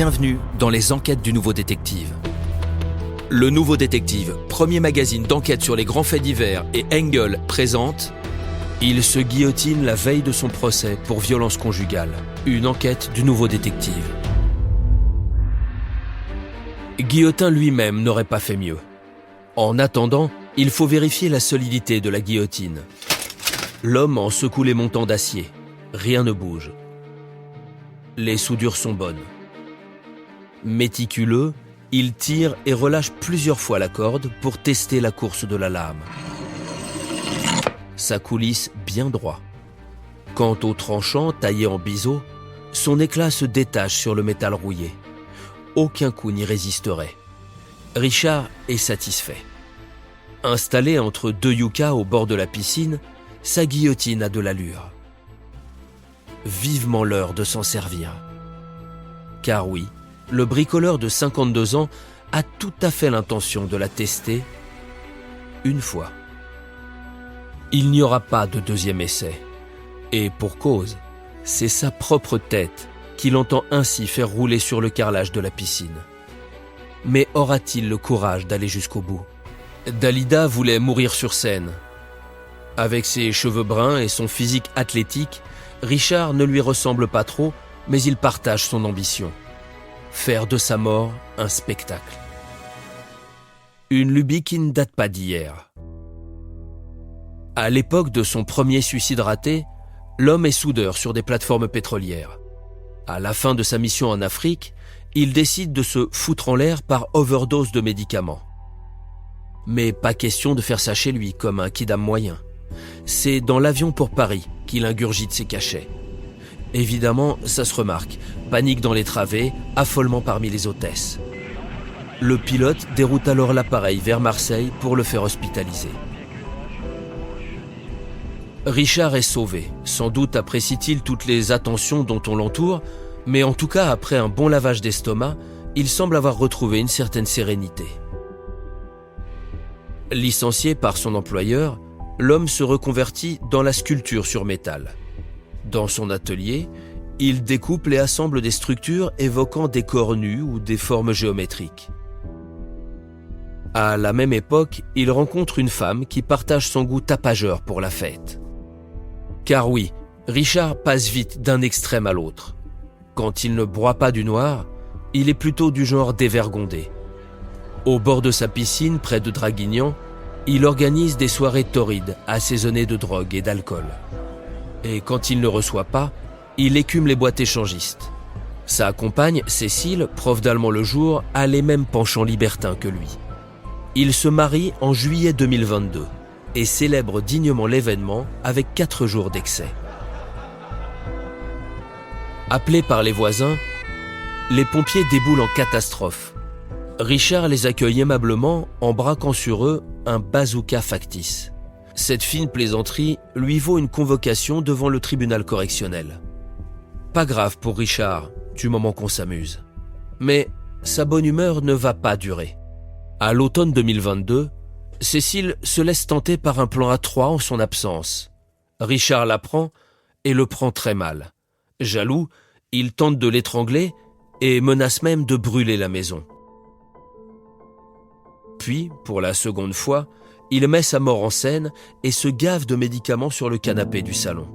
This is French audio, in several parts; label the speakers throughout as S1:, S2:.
S1: Bienvenue dans les enquêtes du Nouveau Détective. Le Nouveau Détective, premier magazine d'enquête sur les grands faits divers, et Engel présente Il se guillotine la veille de son procès pour violence conjugale. Une enquête du Nouveau Détective. Guillotin lui-même n'aurait pas fait mieux. En attendant, il faut vérifier la solidité de la guillotine. L'homme en secoue les montants d'acier. Rien ne bouge. Les soudures sont bonnes. Méticuleux, il tire et relâche plusieurs fois la corde pour tester la course de la lame. Ça coulisse bien droit. Quant au tranchant taillé en biseau, son éclat se détache sur le métal rouillé. Aucun coup n'y résisterait. Richard est satisfait. Installé entre deux yuccas au bord de la piscine, sa guillotine a de l'allure. Vivement l'heure de s'en servir. Car oui, le bricoleur de 52 ans a tout à fait l'intention de la tester une fois. Il n'y aura pas de deuxième essai. Et pour cause, c'est sa propre tête qu'il entend ainsi faire rouler sur le carrelage de la piscine. Mais aura-t-il le courage d'aller jusqu'au bout ? Dalida voulait mourir sur scène. Avec ses cheveux bruns et son physique athlétique, Richard ne lui ressemble pas trop, mais il partage son ambition. Faire de sa mort un spectacle. Une lubie qui ne date pas d'hier. À l'époque de son premier suicide raté, l'homme est soudeur sur des plateformes pétrolières. À la fin de sa mission en Afrique, il décide de se foutre en l'air par overdose de médicaments. Mais pas question de faire ça chez lui comme un kidam moyen. C'est dans l'avion pour Paris qu'il ingurgite ses cachets. Évidemment, ça se remarque. Panique dans les travées, affolement parmi les hôtesses. Le pilote déroute alors l'appareil vers Marseille pour le faire hospitaliser. Richard est sauvé. Sans doute apprécie-t-il toutes les attentions dont on l'entoure, mais en tout cas, après un bon lavage d'estomac, il semble avoir retrouvé une certaine sérénité. Licencié par son employeur, l'homme se reconvertit dans la sculpture sur métal. Dans son atelier, il découpe et assemble des structures évoquant des corps nus ou des formes géométriques. À la même époque, il rencontre une femme qui partage son goût tapageur pour la fête. Car oui, Richard passe vite d'un extrême à l'autre. Quand il ne broie pas du noir, il est plutôt du genre dévergondé. Au bord de sa piscine, près de Draguignan, il organise des soirées torrides, assaisonnées de drogue et d'alcool. Et quand il ne reçoit pas, il écume les boîtes échangistes. Sa compagne, Cécile, prof d'allemand le jour, a les mêmes penchants libertins que lui. Il se marie en juillet 2022 et célèbre dignement l'événement avec 4 jours d'excès. Appelés par les voisins, les pompiers déboulent en catastrophe. Richard les accueille aimablement en braquant sur eux un bazooka factice. Cette fine plaisanterie lui vaut une convocation devant le tribunal correctionnel. Pas grave pour Richard, du moment qu'on s'amuse. Mais sa bonne humeur ne va pas durer. À l'automne 2022, Cécile se laisse tenter par un plan à 3 en son absence. Richard l'apprend et le prend très mal. Jaloux, il tente de l'étrangler et menace même de brûler la maison. Puis, pour la seconde fois, il met sa mort en scène et se gave de médicaments sur le canapé du salon.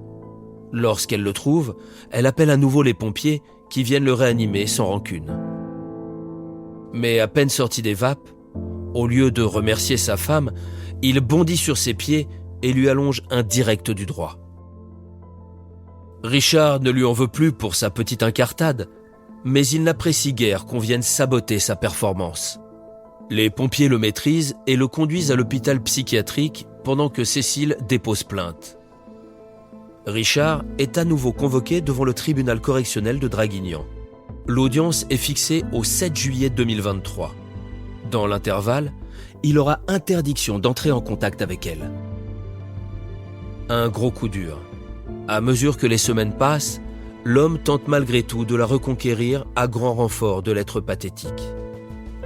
S1: Lorsqu'elle le trouve, elle appelle à nouveau les pompiers qui viennent le réanimer sans rancune. Mais à peine sorti des vapes, au lieu de remercier sa femme, il bondit sur ses pieds et lui allonge un direct du droit. Richard ne lui en veut plus pour sa petite incartade, mais il n'apprécie guère qu'on vienne saboter sa performance. Les pompiers le maîtrisent et le conduisent à l'hôpital psychiatrique pendant que Cécile dépose plainte. Richard est à nouveau convoqué devant le tribunal correctionnel de Draguignan. L'audience est fixée au 7 juillet 2023. Dans l'intervalle, il aura interdiction d'entrer en contact avec elle. Un gros coup dur. À mesure que les semaines passent, l'homme tente malgré tout de la reconquérir à grand renfort de l'être pathétique.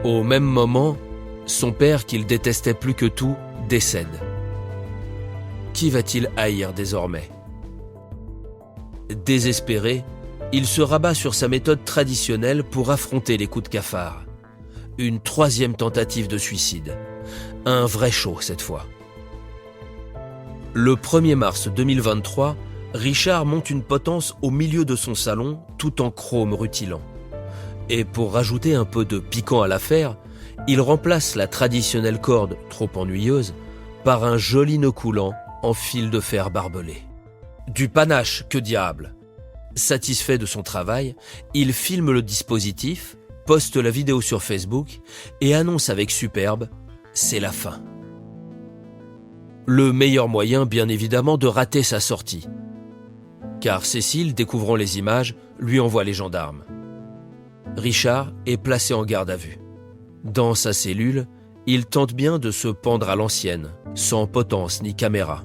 S1: Au même moment, son père, qu'il détestait plus que tout, décède. Qui va-t-il haïr désormais ? Désespéré, il se rabat sur sa méthode traditionnelle pour affronter les coups de cafard. Une troisième tentative de suicide. Un vrai show cette fois. Le 1er mars 2023, Richard monte une potence au milieu de son salon, tout en chrome rutilant. Et pour rajouter un peu de piquant à l'affaire, il remplace la traditionnelle corde, trop ennuyeuse, par un joli nœud coulant en fil de fer barbelé. Du panache, que diable! Satisfait de son travail, il filme le dispositif, poste la vidéo sur Facebook et annonce avec superbe « c'est la fin ». Le meilleur moyen, bien évidemment, de rater sa sortie. Car Cécile, découvrant les images, lui envoie les gendarmes. Richard est placé en garde à vue. Dans sa cellule, il tente bien de se pendre à l'ancienne, sans potence ni caméra,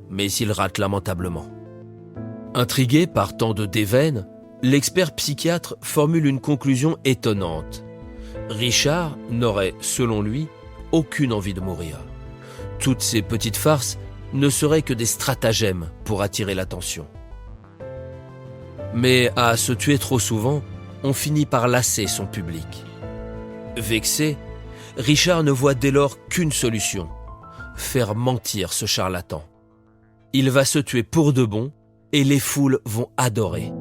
S1: mais il rate lamentablement. Intrigué par tant de déveine, l'expert psychiatre formule une conclusion étonnante. Richard n'aurait, selon lui, aucune envie de mourir. Toutes ces petites farces ne seraient que des stratagèmes pour attirer l'attention. Mais à se tuer trop souvent, on finit par lasser son public. Vexé, Richard ne voit dès lors qu'une solution, faire mentir ce charlatan. Il va se tuer pour de bon et les foules vont adorer.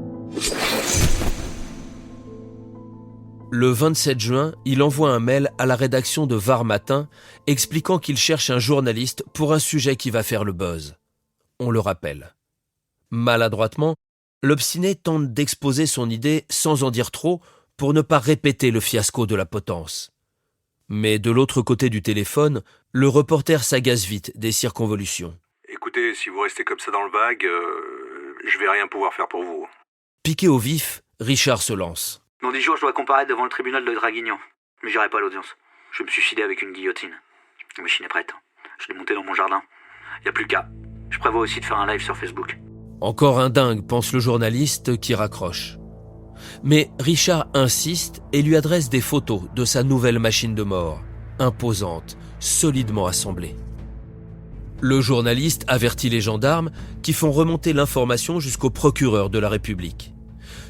S1: Le 27 juin, il envoie un mail à la rédaction de Var Matin expliquant qu'il cherche un journaliste pour un sujet qui va faire le buzz. On le rappelle. Maladroitement, l'obstiné tente d'exposer son idée sans en dire trop pour ne pas répéter le fiasco de la potence. Mais de l'autre côté du téléphone, le reporter s'agace vite des circonvolutions.
S2: Écoutez, si vous restez comme ça dans le vague, je vais rien pouvoir faire pour vous.
S1: Piqué au vif, Richard se lance.
S3: Dans 10 jours, je dois comparaître devant le tribunal de Draguignan. Mais j'irai pas à l'audience. Je vais me suicider avec une guillotine. La machine est prête. Je l'ai montée dans mon jardin. Y a plus qu'à. Je prévois aussi de faire un live sur Facebook.
S1: Encore un dingue, pense le journaliste qui raccroche. Mais Richard insiste et lui adresse des photos de sa nouvelle machine de mort, imposante, solidement assemblée. Le journaliste avertit les gendarmes qui font remonter l'information jusqu'au procureur de la République.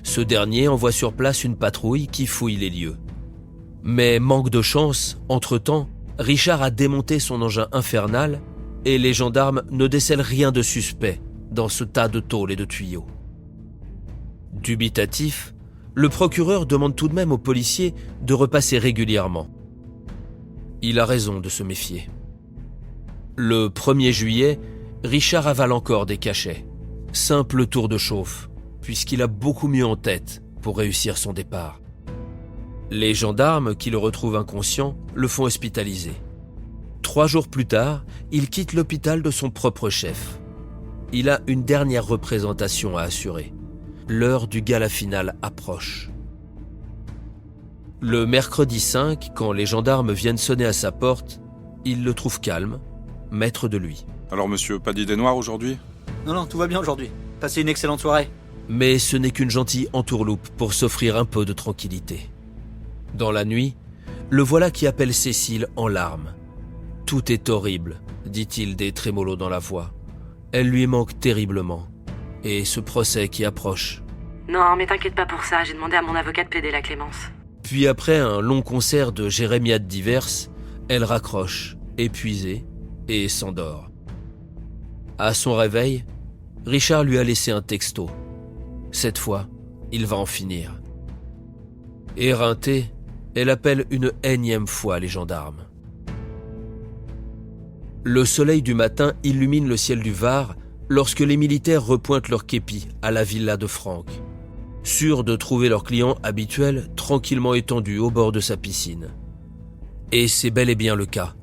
S1: Ce dernier envoie sur place une patrouille qui fouille les lieux. Mais manque de chance, entre-temps, Richard a démonté son engin infernal et les gendarmes ne décèlent rien de suspect dans ce tas de tôles et de tuyaux. Dubitatif, le procureur demande tout de même aux policiers de repasser régulièrement. Il a raison de se méfier. Le 1er juillet, Richard avale encore des cachets. Simple tour de chauffe, puisqu'il a beaucoup mieux en tête pour réussir son départ. Les gendarmes, qui le retrouvent inconscient, le font hospitaliser. 3 jours plus tard, il quitte l'hôpital de son propre chef. Il a une dernière représentation à assurer. L'heure du gala final approche. Le mercredi 5, quand les gendarmes viennent sonner à sa porte, il le trouve calme, maître de lui.
S2: Alors monsieur, pas d'idée noire aujourd'hui ?
S3: Non, tout va bien aujourd'hui. Passez une excellente soirée.
S1: Mais ce n'est qu'une gentille entourloupe pour s'offrir un peu de tranquillité. Dans la nuit, le voilà qui appelle Cécile en larmes. « Tout est horrible », dit-il des trémolos dans la voix. Elle lui manque terriblement. Et ce procès qui approche.
S4: Non, mais t'inquiète pas pour ça, j'ai demandé à mon avocat de plaider la clémence.
S1: Puis après un long concert de jérémiades diverses, elle raccroche, épuisée, et s'endort. À son réveil, Richard lui a laissé un texto. Cette fois, il va en finir. Éreintée, elle appelle une énième fois les gendarmes. Le soleil du matin illumine le ciel du Var lorsque les militaires repointent leur képi à la villa de Franck, sûrs de trouver leur client habituel tranquillement étendu au bord de sa piscine. Et c'est bel et bien le cas.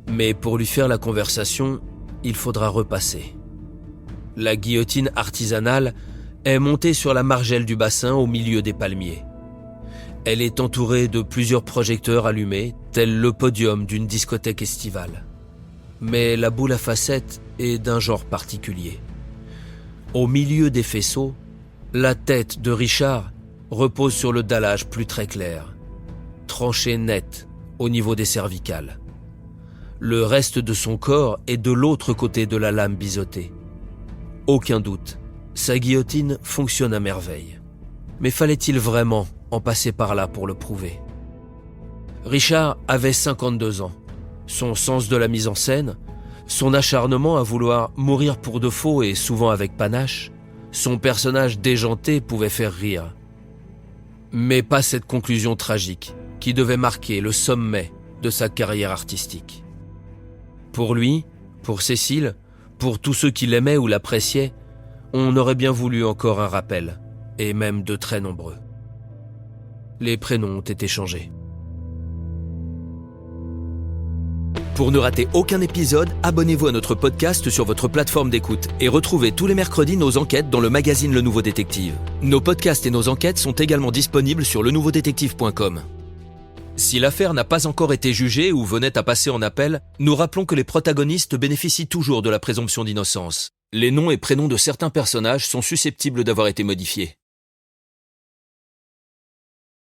S1: Mais pour lui faire la conversation, il faudra repasser. La guillotine artisanale est montée sur la margelle du bassin au milieu des palmiers. Elle est entourée de plusieurs projecteurs allumés, tel le podium d'une discothèque estivale. Mais la boule à facettes est d'un genre particulier. Au milieu des faisceaux, la tête de Richard repose sur le dallage plus très clair, tranché net au niveau des cervicales. Le reste de son corps est de l'autre côté de la lame biseautée. Aucun doute, sa guillotine fonctionne à merveille. Mais fallait-il vraiment en passer par là pour le prouver ? Richard avait 52 ans. Son sens de la mise en scène, son acharnement à vouloir mourir pour de faux et souvent avec panache, son personnage déjanté pouvait faire rire. Mais pas cette conclusion tragique qui devait marquer le sommet de sa carrière artistique. Pour lui, pour Cécile, pour tous ceux qui l'aimaient ou l'appréciaient, on aurait bien voulu encore un rappel, et même de très nombreux. Les prénoms ont été changés. Pour ne rater aucun épisode, abonnez-vous à notre podcast sur votre plateforme d'écoute et retrouvez tous les mercredis nos enquêtes dans le magazine Le Nouveau Détective. Nos podcasts et nos enquêtes sont également disponibles sur lenouveaudétective.com. Si l'affaire n'a pas encore été jugée ou venait à passer en appel, nous rappelons que les protagonistes bénéficient toujours de la présomption d'innocence. Les noms et prénoms de certains personnages sont susceptibles d'avoir été modifiés.